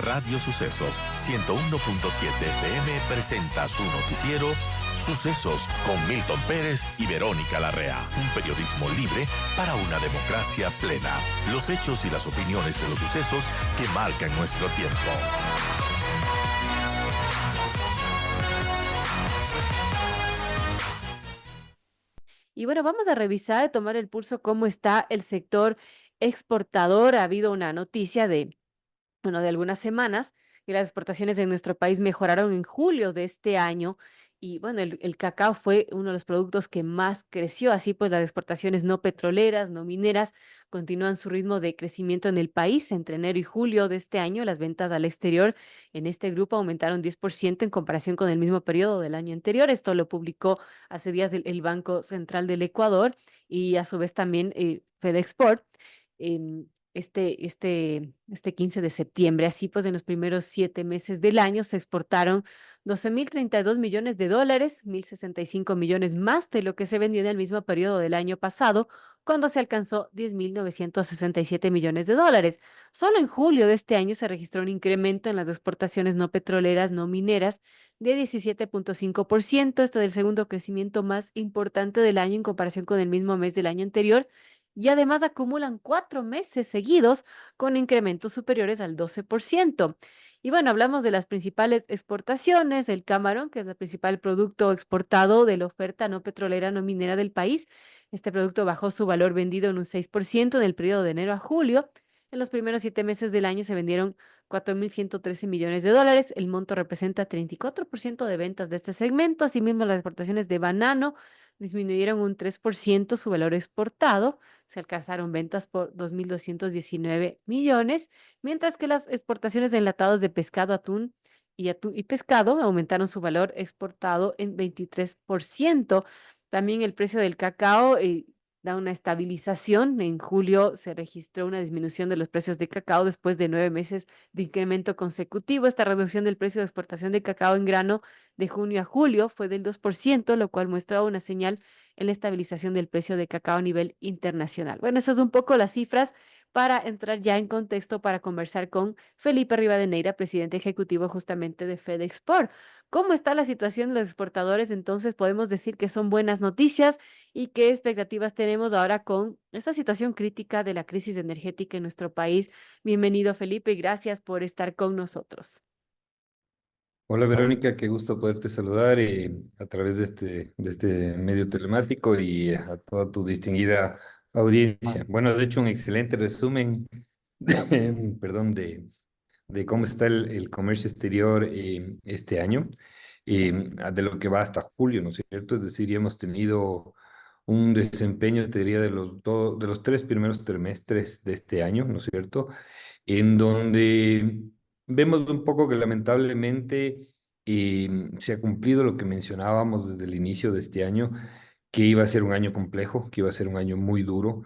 Radio Sucesos 101.7 FM presenta su noticiero Sucesos con Milton Pérez y Verónica Larrea. Un periodismo libre para una democracia plena. Los hechos y las opiniones de los sucesos que marcan nuestro tiempo. Y bueno, vamos a revisar, tomar el pulso, cómo está el sector exportador. Ha habido una noticia de algunas semanas que las exportaciones de nuestro país mejoraron en julio de este año. Y bueno, el cacao fue uno de los productos que más creció. Así pues, las exportaciones no petroleras, no mineras, continúan su ritmo de crecimiento en el país. Entre enero y julio de este año, las ventas al exterior en este grupo aumentaron 10% en comparación con el mismo periodo del año anterior. Esto lo publicó hace días el Banco Central del Ecuador y a su vez también FedExport. Este 15 de septiembre. Así pues, en los primeros 7 meses del año se exportaron 12.032 millones de dólares, 1.065 millones más de lo que se vendió en el mismo periodo del año pasado, cuando se alcanzó 10.967 millones de dólares. Solo en julio de este año se registró un incremento en las exportaciones no petroleras, no mineras, de 17.5%. Este es el segundo crecimiento más importante del año en comparación con el mismo mes del año anterior, y además acumulan 4 meses seguidos con incrementos superiores al 12%. Y bueno, hablamos de las principales exportaciones. El camarón, que es el principal producto exportado de la oferta no petrolera, no minera del país. Este producto bajó su valor vendido en un 6% en el periodo de enero a julio. En los primeros 7 meses del año se vendieron 4.113 millones de dólares. El monto representa 34% de ventas de este segmento. Asimismo, las exportaciones de banano disminuyeron un 3% su valor exportado. Se alcanzaron ventas por 2.219 millones, mientras que las exportaciones de enlatados de pescado, atún y pescado aumentaron su valor exportado en 23%. También el precio del cacao da una estabilización. En julio se registró una disminución de los precios de cacao después de 9 meses de incremento consecutivo. Esta reducción del precio de exportación de cacao en grano de junio a julio fue del 2%, lo cual muestra una señal en la estabilización del precio de cacao a nivel internacional. Bueno, esas son un poco las cifras para entrar ya en contexto para conversar con Felipe Rivadeneira, presidente ejecutivo justamente de FedExport. ¿Cómo está la situación de los exportadores? Entonces, podemos decir que son buenas noticias, y qué expectativas tenemos ahora con esta situación crítica de la crisis energética en nuestro país. Bienvenido, Felipe, y gracias por estar con nosotros. Hola Verónica, qué gusto poderte saludar a través de este medio telemático y a toda tu distinguida audiencia. Bueno, has hecho un excelente resumen, perdón, de cómo está el comercio exterior este año, de lo que va hasta julio, ¿no es cierto? Es decir, ya hemos tenido un desempeño, te diría, de los 3 primeros trimestres de este año, ¿no es cierto? En donde vemos un poco que lamentablemente se ha cumplido lo que mencionábamos desde el inicio de este año, que iba a ser un año complejo, que iba a ser un año muy duro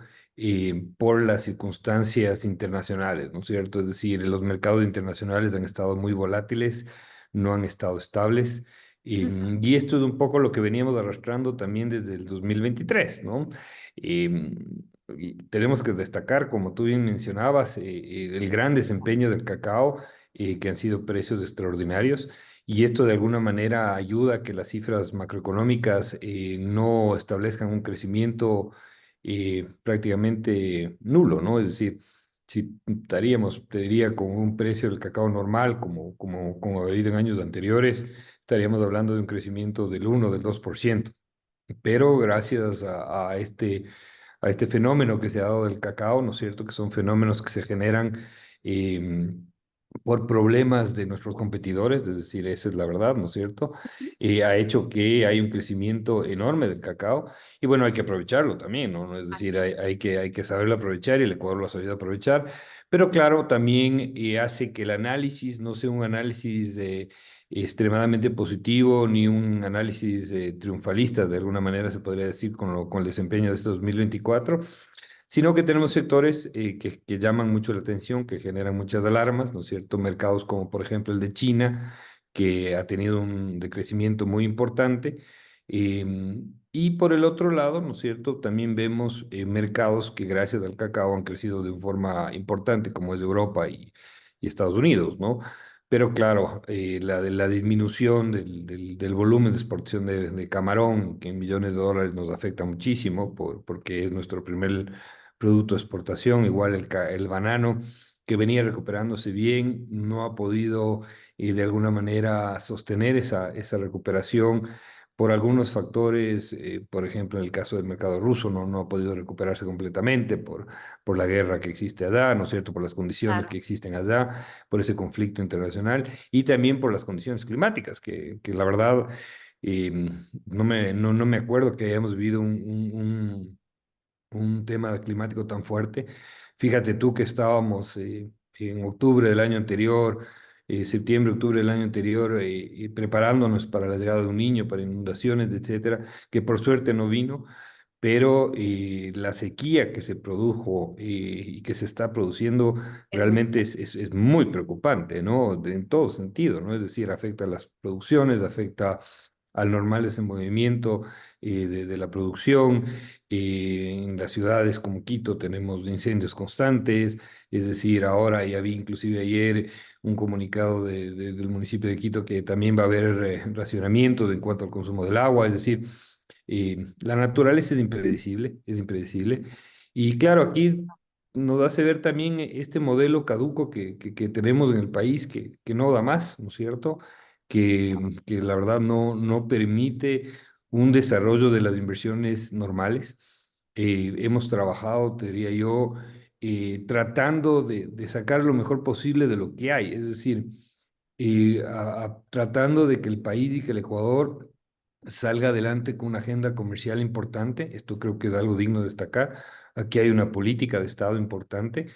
por las circunstancias internacionales, ¿no es cierto? Es decir, los mercados internacionales han estado muy volátiles, no han estado estables. Y esto es un poco lo que veníamos arrastrando también desde el 2023, ¿no? Y tenemos que destacar, como tú bien mencionabas, el gran desempeño del cacao, que han sido precios extraordinarios, y esto de alguna manera ayuda a que las cifras macroeconómicas no establezcan un crecimiento prácticamente nulo, ¿no? Es decir, si estaríamos, te diría, con un precio del cacao normal, como ha habido en años anteriores, estaríamos hablando de un crecimiento del 1, del 2%. Pero gracias a este fenómeno que se ha dado del cacao, ¿no es cierto? Que son fenómenos que se generan em, por problemas de nuestros competidores, es decir, esa es la verdad, ¿no es cierto? Ha hecho que hay un crecimiento enorme del cacao y bueno, hay que aprovecharlo también, ¿no? Es decir, hay que saberlo aprovechar y el Ecuador lo ha sabido aprovechar, pero claro, también hace que el análisis no sea un análisis extremadamente positivo ni un análisis triunfalista, de alguna manera se podría decir, con el desempeño de este 2024, sino que tenemos sectores que llaman mucho la atención, que generan muchas alarmas, ¿no es cierto? Mercados como por ejemplo el de China, que ha tenido un decrecimiento muy importante. Y por el otro lado, ¿no es cierto? También vemos mercados que gracias al cacao han crecido de forma importante, como es Europa y Estados Unidos, ¿no? Pero claro, la disminución del volumen de exportación de camarón, que en millones de dólares nos afecta muchísimo, porque es nuestro primer producto de exportación, igual el banano, que venía recuperándose bien, no ha podido de alguna manera sostener esa recuperación por algunos factores, por ejemplo, en el caso del mercado ruso, no ha podido recuperarse completamente por la guerra que existe allá, ¿no es cierto? Por las condiciones Claro. que existen allá, por ese conflicto internacional y también por las condiciones climáticas, que la verdad eh, no me acuerdo que hayamos vivido un tema climático tan fuerte. Fíjate tú que estábamos en octubre del año anterior, septiembre, octubre del año anterior, preparándonos para la llegada de un niño, para inundaciones, etcétera, que por suerte no vino, pero la sequía que se produjo y que se está produciendo Es muy realmente es muy preocupante, ¿no? En todo sentido, ¿no? Es decir, afecta a las producciones, afecta al normal desenvolvimiento de la producción. En las ciudades como Quito tenemos incendios constantes, es decir, ahora ya vi inclusive ayer un comunicado del municipio de Quito que también va a haber racionamientos en cuanto al consumo del agua, es decir, la naturaleza es impredecible, es impredecible. Y claro, aquí nos hace ver también este modelo caduco que tenemos en el país, que no da más, ¿no es cierto? Que la verdad no permite un desarrollo de las inversiones normales. Hemos trabajado, te diría yo, tratando de sacar lo mejor posible de lo que hay, es decir, tratando de que el país y que el Ecuador salga adelante con una agenda comercial importante. Esto creo que es algo digno de destacar. Aquí hay una política de Estado importante,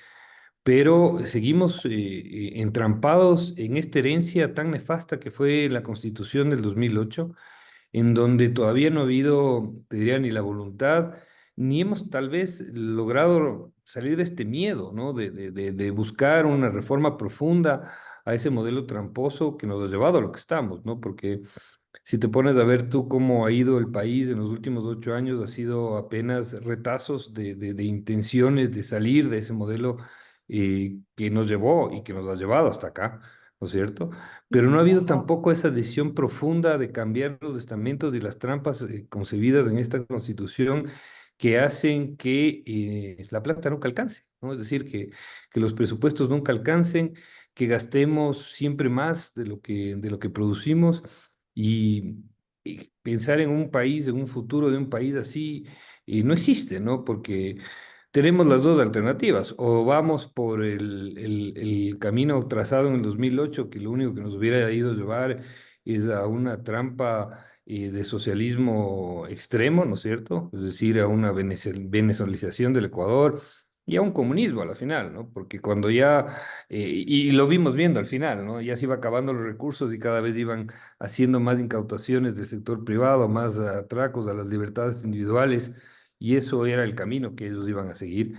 pero seguimos entrampados en esta herencia tan nefasta que fue la Constitución del 2008, en donde todavía no ha habido, te diría, ni la voluntad, ni hemos tal vez logrado salir de este miedo, ¿no? De buscar una reforma profunda a ese modelo tramposo que nos ha llevado a lo que estamos, ¿no? Porque si te pones a ver tú cómo ha ido el país en los últimos 8 años, ha sido apenas retazos de intenciones de salir de ese modelo que nos llevó y que nos ha llevado hasta acá, ¿no es cierto? Pero no ha habido tampoco esa decisión profunda de cambiar los estamentos y las trampas concebidas en esta Constitución que hacen que la plata nunca alcance, ¿no? Es decir, que los presupuestos nunca alcancen, que gastemos siempre más de lo que producimos y, y pensar en un país, en un futuro de un país así, no existe, ¿no? Porque tenemos las dos alternativas, o vamos por el camino trazado en el 2008, que lo único que nos hubiera ido a llevar es a una trampa de socialismo extremo, ¿no es cierto? Es decir, a una venezolización del Ecuador y a un comunismo a la final, ¿no? Porque cuando ya, y lo vimos viendo al final, ¿no? Ya se iba acabando los recursos y cada vez iban haciendo más incautaciones del sector privado, más atracos a las libertades individuales, y eso era el camino que ellos iban a seguir.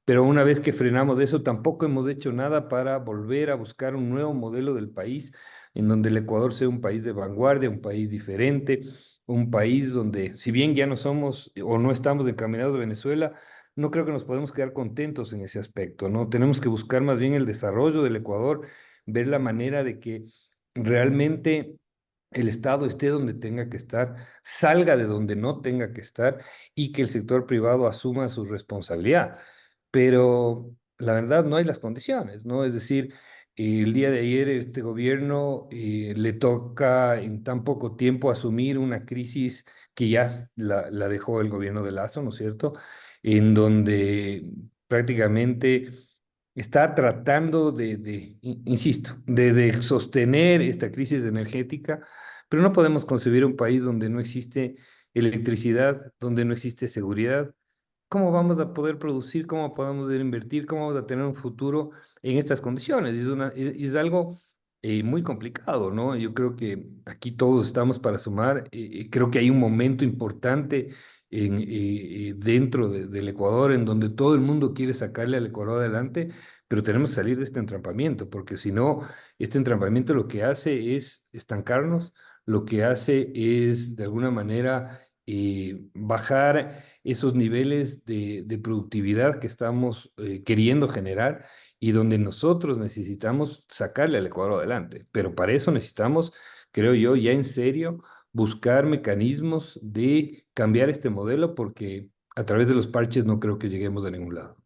Pero una vez que frenamos eso, tampoco hemos hecho nada para volver a buscar un nuevo modelo del país, en donde el Ecuador sea un país de vanguardia, un país diferente, un país donde, si bien ya no somos o no estamos encaminados a Venezuela, no creo que nos podemos quedar contentos en ese aspecto, ¿no? Tenemos que buscar más bien el desarrollo del Ecuador, ver la manera de que realmente el Estado esté donde tenga que estar, salga de donde no tenga que estar y que el sector privado asuma su responsabilidad. Pero la verdad no hay las condiciones, ¿no? Es decir, el día de ayer este gobierno le toca en tan poco tiempo asumir una crisis que ya la dejó el gobierno de Lazo, ¿no es cierto? En donde prácticamente está tratando insisto, de sostener esta crisis energética, pero no podemos concebir un país donde no existe electricidad, donde no existe seguridad. ¿Cómo vamos a poder producir? ¿Cómo podemos invertir? ¿Cómo vamos a tener un futuro en estas condiciones? Es algo muy complicado, ¿no? Yo creo que aquí todos estamos para sumar. Creo que hay un momento importante dentro del Ecuador en donde todo el mundo quiere sacarle al Ecuador adelante, pero tenemos que salir de este entrampamiento, porque si no, este entrampamiento lo que hace es estancarnos, lo que hace es de alguna manera bajar esos niveles de productividad que estamos queriendo generar y donde nosotros necesitamos sacarle al Ecuador adelante. Pero para eso necesitamos, creo yo, ya en serio, buscar mecanismos de cambiar este modelo porque a través de los parches no creo que lleguemos a ningún lado.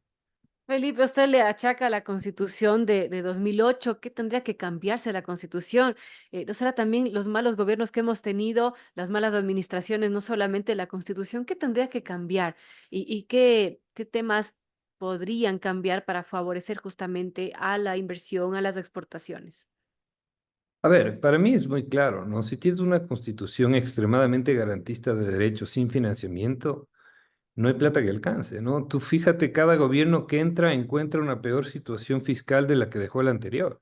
Felipe, usted le achaca la Constitución de 2008. ¿Qué tendría que cambiarse la Constitución? ¿No será también los malos gobiernos que hemos tenido, las malas administraciones, no solamente la Constitución? ¿Qué tendría que cambiar? ¿Y qué temas podrían cambiar para favorecer justamente a la inversión, a las exportaciones? A ver, para mí es muy claro, ¿no? Si tienes una constitución extremadamente garantista de derechos sin financiamiento, no hay plata que alcance, ¿no? Tú fíjate, cada gobierno que entra encuentra una peor situación fiscal de la que dejó el anterior.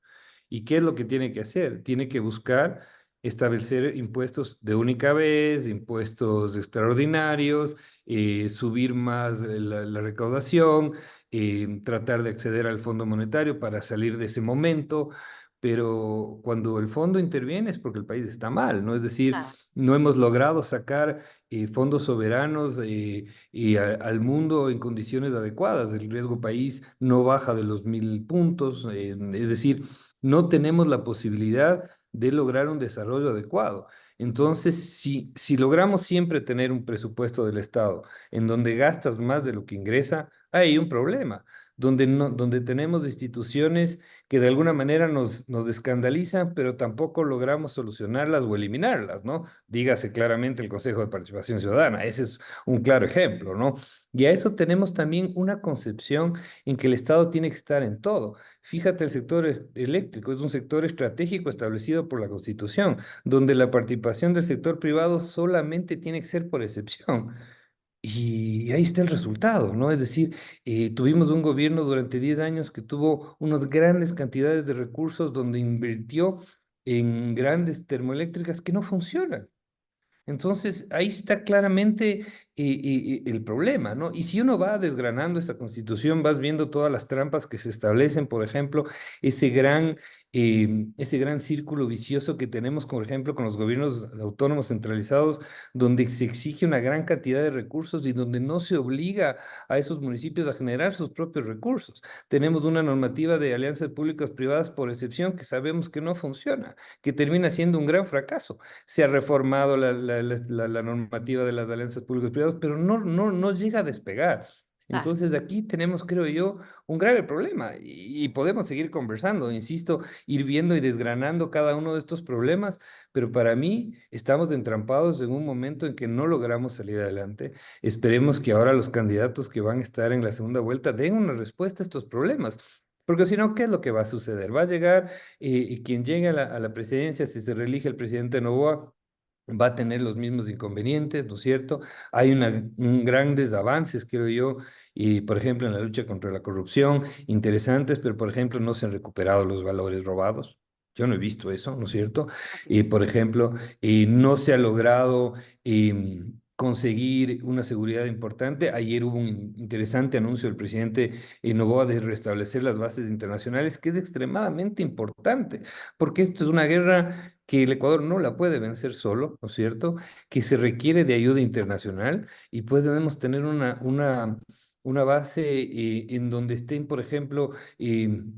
¿Y qué es lo que tiene que hacer? Tiene que buscar establecer impuestos de única vez, impuestos extraordinarios, subir más la recaudación, tratar de acceder al Fondo Monetario para salir de ese momento. Pero cuando el fondo interviene es porque el país está mal, ¿no? Es decir, Claro. no hemos logrado sacar fondos soberanos y al mundo en condiciones adecuadas. El riesgo país no baja de los 1000 puntos, es decir, no tenemos la posibilidad de lograr un desarrollo adecuado. Entonces, si logramos siempre tener un presupuesto del Estado en donde gastas más de lo que ingresa, hay un problema. Donde, no, donde tenemos instituciones que de alguna manera nos escandalizan, pero tampoco logramos solucionarlas o eliminarlas, ¿no? Dígase claramente el Consejo de Participación Ciudadana, ese es un claro ejemplo, ¿no? Y a eso tenemos también una concepción en que el Estado tiene que estar en todo. Fíjate, el sector eléctrico es un sector estratégico establecido por la Constitución, donde la participación del sector privado solamente tiene que ser por excepción. Y ahí está el resultado, ¿no? Es decir, tuvimos un gobierno durante 10 años que tuvo unas grandes cantidades de recursos donde invirtió en grandes termoeléctricas que no funcionan. Entonces, ahí está claramente el problema, ¿no? Y si uno va desgranando esta constitución, vas viendo todas las trampas que se establecen, por ejemplo, ese gran círculo vicioso que tenemos, por ejemplo, con los gobiernos autónomos centralizados, donde se exige una gran cantidad de recursos y donde no se obliga a esos municipios a generar sus propios recursos. Tenemos una normativa de alianzas públicas privadas por excepción que sabemos que no funciona, que termina siendo un gran fracaso. Se ha reformado la normativa de las alianzas públicas-privadas, pero no llega a despegar. Claro. Entonces aquí tenemos, creo yo, un grave problema y podemos seguir conversando, insisto, ir viendo y desgranando cada uno de estos problemas, pero para mí estamos entrampados en un momento en que no logramos salir adelante. Esperemos que ahora los candidatos que van a estar en la segunda vuelta den una respuesta a estos problemas. Porque si no, ¿qué es lo que va a suceder? Va a llegar y quien llegue a la presidencia, si se reelige el presidente Noboa, va a tener los mismos inconvenientes, ¿no es cierto? Hay grandes avances, creo yo, y por ejemplo en la lucha contra la corrupción, interesantes, pero por ejemplo no se han recuperado los valores robados. Yo no he visto eso, ¿no es cierto? Así Y es. por ejemplo, no se ha logrado conseguir una seguridad importante. Ayer hubo un interesante anuncio del presidente Noboa de restablecer las bases internacionales, que es extremadamente importante, porque esto es una guerra que el Ecuador no la puede vencer solo, ¿no es cierto? Que se requiere de ayuda internacional y pues debemos tener una base en donde estén, por ejemplo,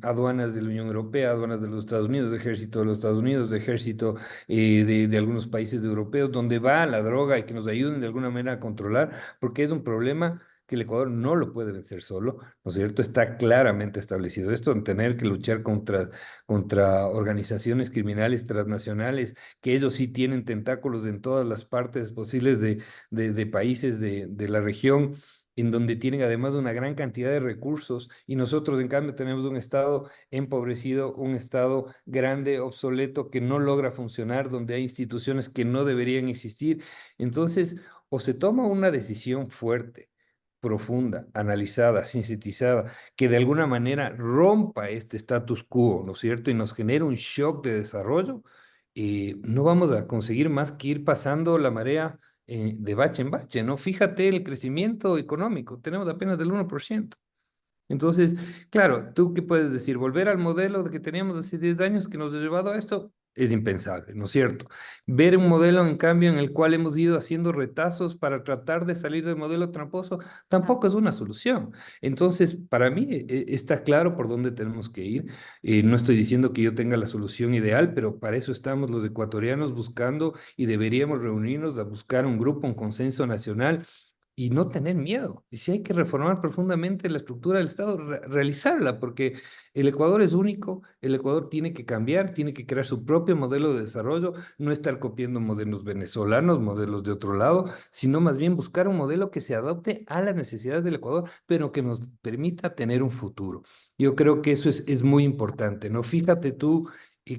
aduanas de la Unión Europea, aduanas de los Estados Unidos, ejército de los Estados Unidos, de ejército de algunos países europeos, donde va la droga y que nos ayuden de alguna manera a controlar, porque es un problema que el Ecuador no lo puede vencer solo, ¿no es cierto? Está claramente establecido esto, en tener que luchar contra organizaciones criminales transnacionales, que ellos sí tienen tentáculos en todas las partes posibles de países de la región, en donde tienen además una gran cantidad de recursos, y nosotros en cambio tenemos un Estado empobrecido, un Estado grande, obsoleto, que no logra funcionar, donde hay instituciones que no deberían existir. Entonces, o se toma una decisión fuerte, profunda, analizada, sintetizada, que de alguna manera rompa este status quo, ¿no es cierto? Y nos genera un shock de desarrollo, no vamos a conseguir más que ir pasando la marea de bache en bache, ¿no? Fíjate el crecimiento económico, tenemos apenas del 1%. Entonces, claro, ¿tú qué puedes decir? ¿Volver al modelo de que teníamos hace 10 años que nos ha llevado a esto? es impensable, ¿no es cierto? Ver un modelo, en cambio, en el cual hemos ido haciendo retazos para tratar de salir del modelo tramposo, Ah, tampoco es una solución. Entonces, para mí está claro por dónde tenemos que ir. No estoy diciendo que yo tenga la solución ideal, pero para eso estamos los ecuatorianos buscando y deberíamos reunirnos a buscar un grupo, un consenso nacional y no tener miedo. Y si hay que reformar profundamente la estructura del Estado, realizarla, porque el Ecuador es único, el Ecuador tiene que cambiar, tiene que crear su propio modelo de desarrollo, no estar copiando modelos venezolanos, modelos de otro lado, sino más bien buscar un modelo que se adapte a las necesidades del Ecuador, pero que nos permita tener un futuro. Yo creo que eso es muy importante, ¿no? Fíjate tú.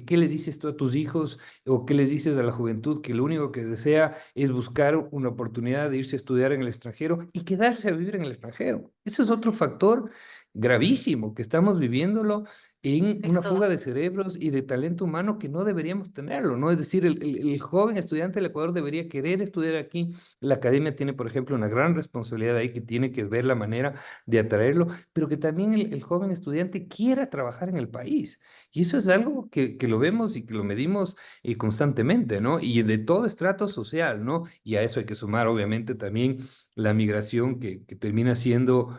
¿Qué le dices tú a tus hijos o qué les dices a la juventud que lo único que desea es buscar una oportunidad de irse a estudiar en el extranjero y quedarse a vivir en el extranjero? Ese es otro factor gravísimo que estamos viviéndolo en una éxodo. fuga de cerebros y de talento humano que no deberíamos tenerlo, ¿no? Es decir, el joven estudiante del Ecuador debería querer estudiar aquí. La academia tiene, por ejemplo, una gran responsabilidad ahí que tiene que ver la manera de atraerlo, pero que también el joven estudiante quiera trabajar en el país. Y eso es algo que lo vemos y que lo medimos constantemente, ¿no? Y de todo estrato social, ¿no? Y a eso hay que sumar, obviamente, también la migración que termina siendo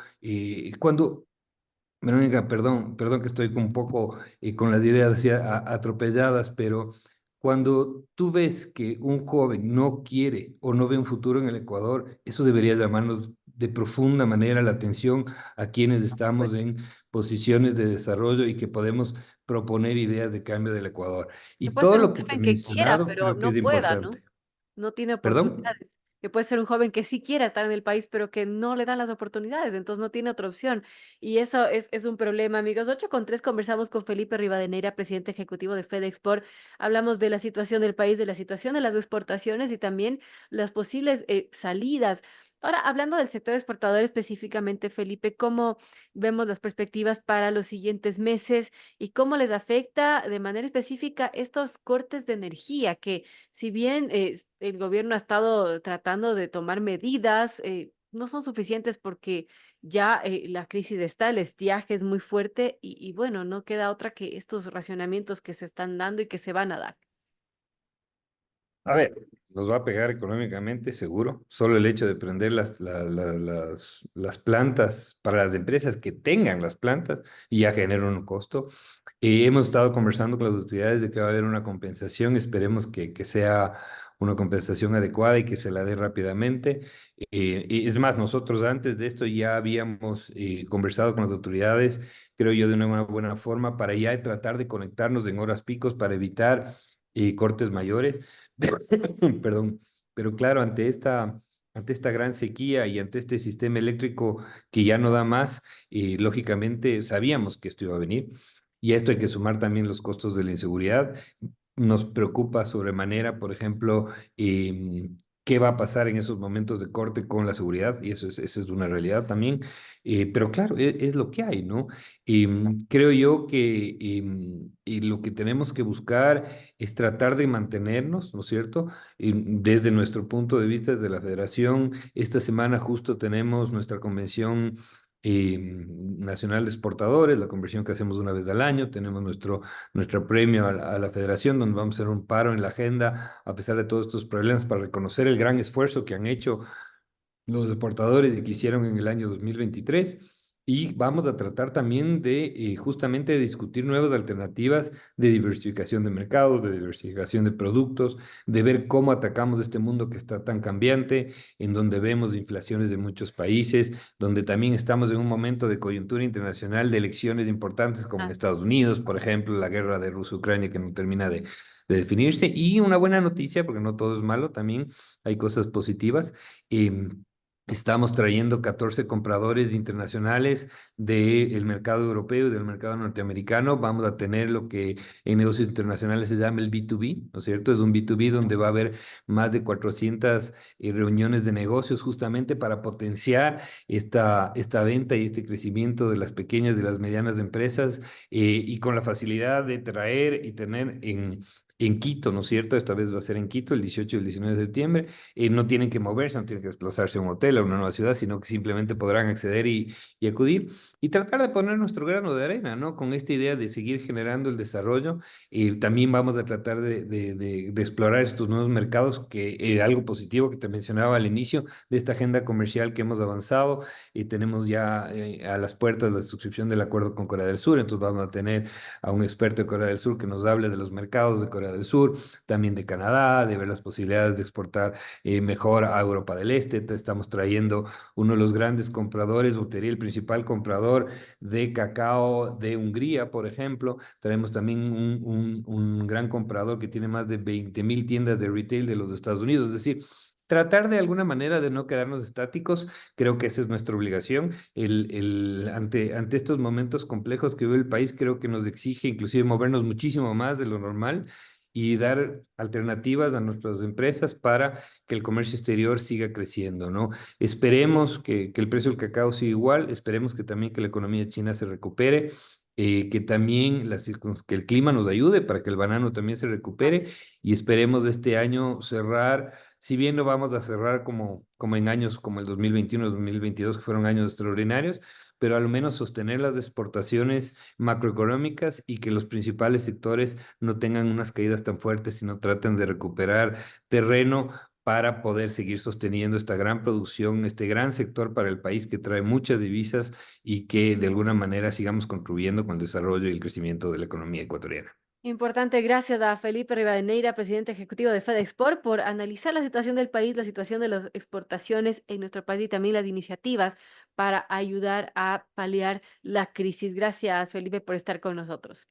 cuando Verónica, perdón que estoy un poco con las ideas así atropelladas, pero cuando tú ves que un joven no quiere o no ve un futuro en el Ecuador, eso debería llamarnos de profunda manera la atención a quienes estamos Pues, en posiciones de desarrollo y que podemos proponer ideas de cambio del Ecuador. que Y puede todo ser un lo que te he joven que quiera, mencionado pero creo que no es pueda, ¿no? importante. No tiene ¿Perdón? oportunidades. Que puede ser un joven que sí quiera estar en el país, pero que no le dan las oportunidades, entonces no tiene otra opción. Y eso es un problema, amigos. 8:03 conversamos con Felipe Rivadeneira, presidente ejecutivo de FedExport. Hablamos de la situación del país, de la situación de las exportaciones y también las posibles salidas. Ahora, hablando del sector exportador específicamente, Felipe, ¿cómo vemos las perspectivas para los siguientes meses y cómo les afecta de manera específica estos cortes de energía que si bien el gobierno ha estado tratando de tomar medidas, no son suficientes porque ya la crisis está, el estiaje es muy fuerte y bueno, no queda otra que estos racionamientos que se están dando y que se van a dar. A ver, nos va a pegar económicamente, seguro. Solo el hecho de prender las plantas para las empresas que tengan las plantas y ya genera un costo. Hemos estado conversando con las autoridades de que va a haber una compensación. Esperemos que sea una compensación adecuada y que se la dé rápidamente. Y es más, nosotros antes de esto ya habíamos conversado con las autoridades, creo yo, de una buena forma para ya tratar de conectarnos en horas picos para evitar cortes mayores. Perdón, pero claro, ante esta gran sequía y ante este sistema eléctrico que ya no da más, lógicamente sabíamos que esto iba a venir. Y a esto hay que sumar también los costos de la inseguridad. Nos preocupa sobremanera, por ejemplo, qué va a pasar en esos momentos de corte con la seguridad, y eso es una realidad también. Pero claro, es lo que hay, ¿no? Creo yo que y lo que tenemos que buscar es tratar de mantenernos, ¿no es cierto? Desde nuestro punto de vista, desde la Federación, esta semana justo tenemos nuestra convención nacional de exportadores, la conversión que hacemos una vez al año, tenemos nuestro premio a la Federación, donde vamos a hacer un paro en la agenda, a pesar de todos estos problemas, para reconocer el gran esfuerzo que han hecho los exportadores y que hicieron en el año 2023. Y vamos a tratar también de justamente discutir nuevas alternativas de diversificación de mercados, de diversificación de productos, de ver cómo atacamos este mundo que está tan cambiante, en donde vemos inflaciones de muchos países, donde también estamos en un momento de coyuntura internacional de elecciones importantes como en Así Estados Unidos, por ejemplo, la guerra de Rusia-Ucrania que no termina de definirse. Y una buena noticia, porque no todo es malo, también hay cosas positivas. Estamos trayendo 14 compradores internacionales del mercado europeo y del mercado norteamericano. Vamos a tener lo que en negocios internacionales se llama el B2B, ¿no es cierto? Es un B2B donde va a haber más de 400 reuniones de negocios justamente para potenciar esta venta y este crecimiento de las pequeñas y las medianas empresas y con la facilidad de traer y tener en Quito, ¿no es cierto? Esta vez va a ser en Quito el 18 y el 19 de septiembre. No tienen que moverse, no tienen que desplazarse a un hotel o a una nueva ciudad, sino que simplemente podrán acceder y acudir y tratar de poner nuestro grano de arena, ¿no? Con esta idea de seguir generando el desarrollo. También vamos a tratar de explorar estos nuevos mercados, que algo positivo que te mencionaba al inicio de esta agenda comercial que hemos avanzado y tenemos ya a las puertas la suscripción del acuerdo con Corea del Sur. Entonces vamos a tener a un experto de Corea del Sur que nos hable de los mercados de Corea del Sur, también de Canadá, de ver las posibilidades de exportar mejor a Europa del Este. Estamos trayendo uno de los grandes compradores, Uterí, el principal comprador de cacao de Hungría, por ejemplo. Traemos también un gran comprador que tiene más de 20.000 tiendas de retail de los Estados Unidos. Es decir, tratar de alguna manera de no quedarnos estáticos, creo que esa es nuestra obligación. Ante estos momentos complejos que vive el país, creo que nos exige inclusive movernos muchísimo más de lo normal y dar alternativas a nuestras empresas para que el comercio exterior siga creciendo, ¿no? Esperemos que el precio del cacao siga igual, esperemos que también que la economía china se recupere. Que también que el clima nos ayude para que el banano también se recupere y esperemos de este año cerrar, si bien no vamos a cerrar como en años como el 2021, 2022, que fueron años extraordinarios, pero al menos sostener las exportaciones macroeconómicas y que los principales sectores no tengan unas caídas tan fuertes, sino traten de recuperar terreno para poder seguir sosteniendo esta gran producción, este gran sector para el país que trae muchas divisas y que de alguna manera sigamos contribuyendo con el desarrollo y el crecimiento de la economía ecuatoriana. Importante, gracias a Felipe Rivadeneira, presidente ejecutivo de FedExport, por analizar la situación del país, la situación de las exportaciones en nuestro país y también las iniciativas para ayudar a paliar la crisis. Gracias, Felipe, por estar con nosotros.